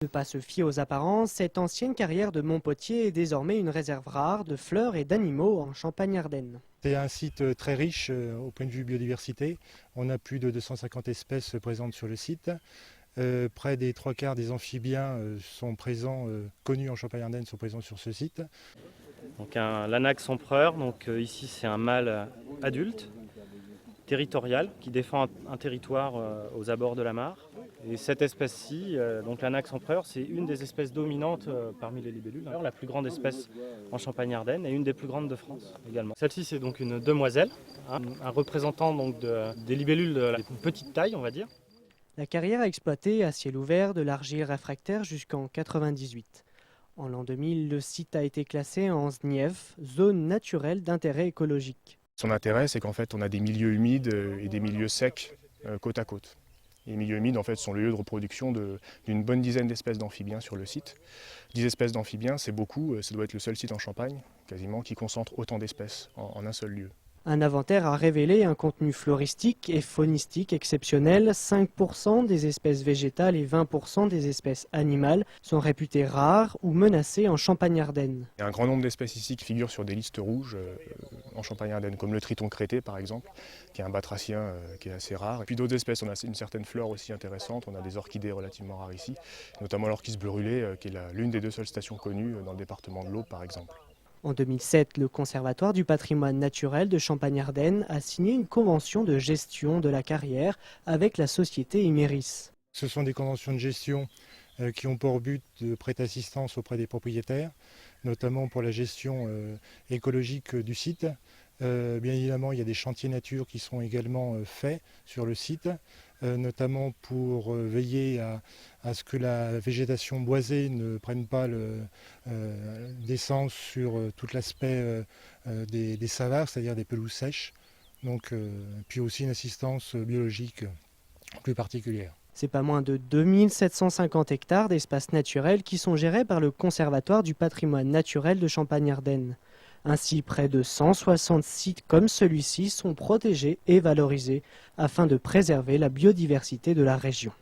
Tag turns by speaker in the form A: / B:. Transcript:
A: pas se fier aux apparences, cette ancienne carrière de Montpotier est désormais une réserve rare de fleurs et d'animaux en Champagne-Ardenne.
B: C'est un site très riche au point de vue biodiversité. On a plus de 250 espèces présentes sur le site. Près des 3/4 des amphibiens sont présents, connus en Champagne-Ardenne, sont présents sur ce site.
C: Donc l'anax empereur, ici c'est un mâle adulte, territorial, qui défend un territoire aux abords de la mare. Et cette espèce-ci, donc l'anax empereur, c'est une des espèces dominantes parmi les libellules. La plus grande espèce en Champagne-Ardenne et une des plus grandes de France également. Celle-ci c'est donc une demoiselle, un représentant donc des libellules de la petite taille, on va dire.
A: La carrière a exploité à ciel ouvert de l'argile réfractaire jusqu'en 1998. En l'an 2000, le site a été classé en ZNIEF, zone naturelle d'intérêt écologique.
D: Son intérêt, c'est qu'en fait, on a des milieux humides et des milieux secs côte à côte. Les milieux humides, en fait, sont le lieu de reproduction d'une bonne dizaine d'espèces d'amphibiens sur le site. 10 espèces d'amphibiens, c'est beaucoup, ça doit être le seul site en Champagne, quasiment, qui concentre autant d'espèces en un seul lieu.
A: Un inventaire a révélé un contenu floristique et faunistique exceptionnel. 5% des espèces végétales et 20% des espèces animales sont réputées rares ou menacées en Champagne-Ardenne.
D: Il y a un grand nombre d'espèces ici qui figurent sur des listes rouges en Champagne-Ardenne, comme le triton crété par exemple, qui est un batracien qui est assez rare. Et puis d'autres espèces, on a une certaine flore aussi intéressante, on a des orchidées relativement rares ici, notamment l'orchis brûlée, qui est l'une des 2 seules stations connues dans le département de l'Aube par exemple.
A: En 2007, le Conservatoire du patrimoine naturel de Champagne-Ardenne a signé une convention de gestion de la carrière avec la société Imeris.
B: Ce sont des conventions de gestion qui ont pour but de prêter assistance auprès des propriétaires, notamment pour la gestion écologique du site. Bien évidemment, il y a des chantiers nature qui sont également faits sur le site, notamment pour veiller à ce que la végétation boisée ne prenne pas d'essence sur tout l'aspect des savares, c'est-à-dire des pelouses sèches. Donc, puis aussi une assistance biologique plus particulière.
A: C'est pas moins de 2750 hectares d'espaces naturels qui sont gérés par le Conservatoire du patrimoine naturel de Champagne-Ardenne. Ainsi, près de 160 sites comme celui-ci sont protégés et valorisés afin de préserver la biodiversité de la région.